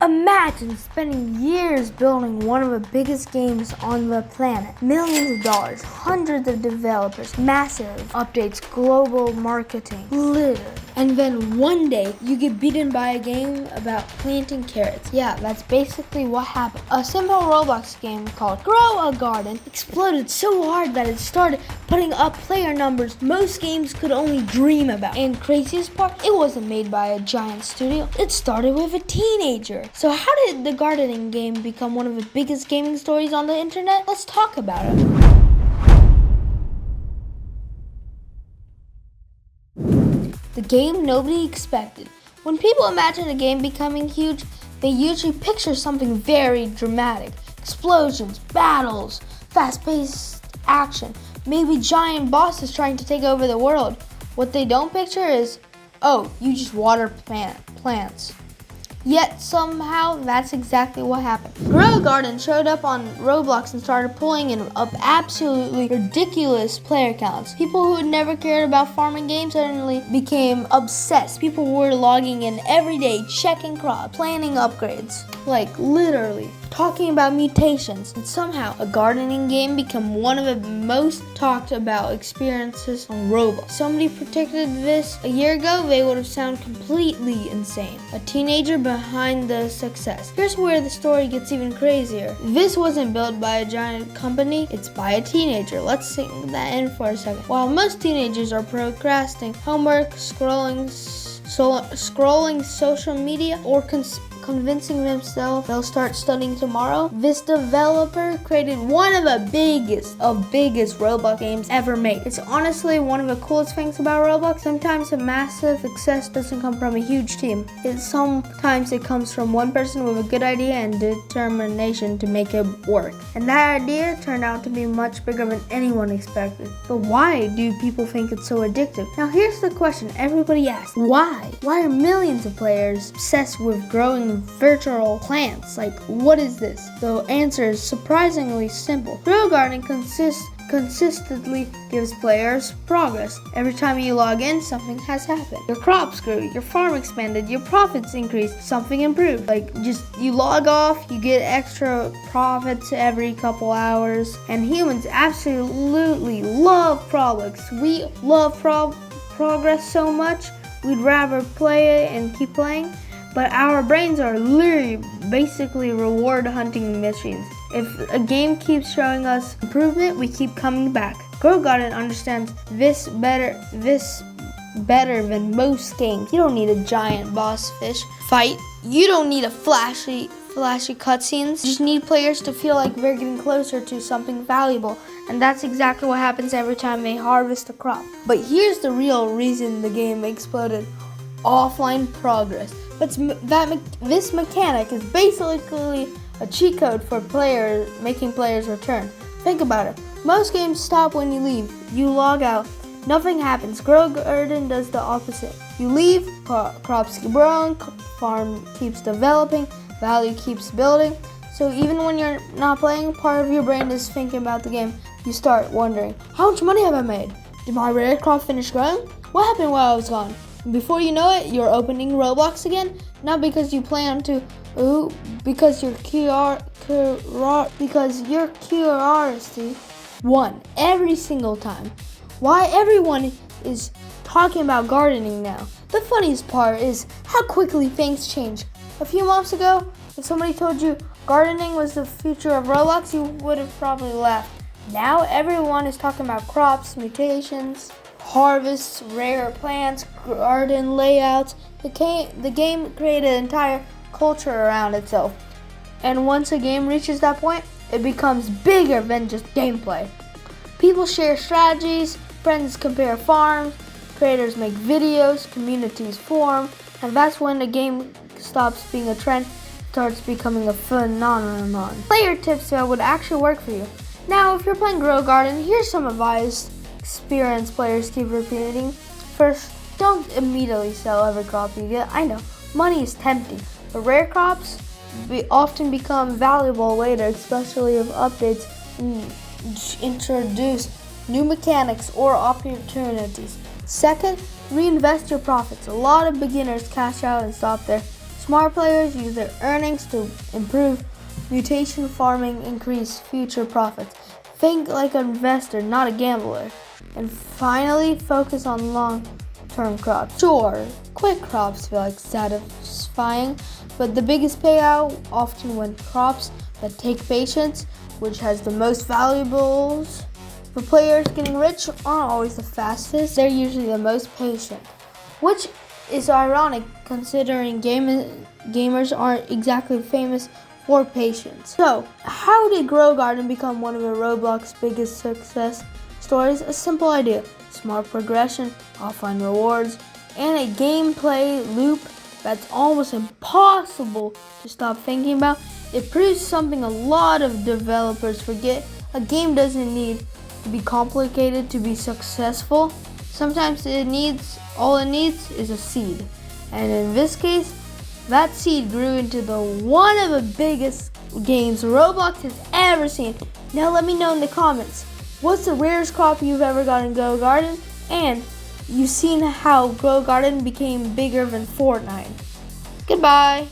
Imagine spending years building one of the biggest games on the planet. Millions of dollars, hundreds of developers, massive updates, global marketing, literally. And then one day, you get beaten by a game about planting carrots. Yeah, that's basically what happened. A simple Roblox game called Grow a Garden exploded so hard that it started putting up player numbers most games could only dream about. And craziest part, it wasn't made by a giant studio. It started with a teenager. So how did the gardening game become one of the biggest gaming stories on the internet? Let's talk about it. The game nobody expected. When people imagine a game becoming huge, they usually picture something very dramatic. Explosions, battles, fast-paced action, maybe giant bosses trying to take over the world. What they don't picture is, oh, you just water plants. Yet somehow that's exactly what happened. Grow a Garden showed up on Roblox and started pulling in up absolutely ridiculous player counts. People who had never cared about farming games suddenly became obsessed. People were logging in every day, checking crops, planning upgrades, like literally talking about mutations. And somehow a gardening game became one of the most talked about experiences on Roblox. Somebody predicted this a year ago, they would have sounded completely insane. A teenager behind the success. Here's where the story gets even crazier. This wasn't built by a giant company, it's by a teenager. Let's sink that in for a second. While most teenagers are procrastinating homework, scrolling social media, or convincing themselves they'll start studying tomorrow, this developer created one of the biggest Roblox games ever made. It's honestly one of the coolest things about Roblox. Sometimes a massive success doesn't come from a huge team. Sometimes it comes from one person with a good idea and determination to make it work. And that idea turned out to be much bigger than anyone expected. But why do people think it's so addictive? Now here's the question everybody asks. Why? Why are millions of players obsessed with growing virtual plants? Like, what is this? The answer is surprisingly simple. Grow a Garden consistently gives players progress. Every time you log in, something has happened. Your crops grew, your farm expanded, your profits increased, something improved. Like, just you log off, you get extra profits every couple hours. And humans absolutely love progress. We love progress so much, we'd rather play it and keep playing. But our brains are literally basically reward hunting machines. If a game keeps showing us improvement, we keep coming back. Grow Garden understands this better than most games. You don't need a giant boss fish fight. You don't need a flashy cutscenes. You just need players to feel like they're getting closer to something valuable. And that's exactly what happens every time they harvest a crop. But here's the real reason the game exploded. Offline progress. But this mechanic is basically a cheat code for making players return. Think about it. Most games stop when you leave. You log out. Nothing happens. Grow a Garden does the opposite. You leave, crops keep growing, farm keeps developing, value keeps building. So even when you're not playing, part of your brain is thinking about the game. You start wondering, how much money have I made? Did my rare crop finish growing? What happened while I was gone? Before you know it, you're opening Roblox again, not because you plan to, because your curiosity won every single time. Why everyone is talking about gardening now. The funniest part is how quickly things change. A few months ago, if somebody told you gardening was the future of Roblox, you would have probably laughed. Now everyone is talking about crops, mutations, harvests, rare plants, garden layouts. The game created an entire culture around itself. And once a game reaches that point, it becomes bigger than just gameplay. People share strategies, friends compare farms, creators make videos, communities form, and that's when the game stops being a trend, starts becoming a phenomenon. Player tips that would actually work for you. Now, if you're playing Grow Garden, here's some advice experienced players keep repeating. First, don't immediately sell every crop you get. I know, money is tempting, but rare crops often become valuable later, especially if updates introduce new mechanics or opportunities. Second, reinvest your profits. A lot of beginners cash out and stop there. Smart players use their earnings to improve mutation farming, increase future profits. Think like an investor, not a gambler. And finally, focus on long-term crops. Sure, quick crops feel like satisfying, but the biggest payout often when crops that take patience, which has the most valuables. For players, getting rich aren't always the fastest. They're usually the most patient, which is ironic considering gamers aren't exactly famous for patience. So, how did Grow Garden become one of the Roblox's biggest success stories? A simple idea: smart progression, offline rewards, and a gameplay loop that's almost impossible to stop thinking about. It proves something a lot of developers forget. A game doesn't need to be complicated to be successful. Sometimes all it needs is a seed. And in this case, that seed grew into one of the biggest games Roblox has ever seen. Now let me know in the comments, what's the rarest crop you've ever got in Grow Garden? And you've seen how Grow Garden became bigger than Fortnite. Goodbye.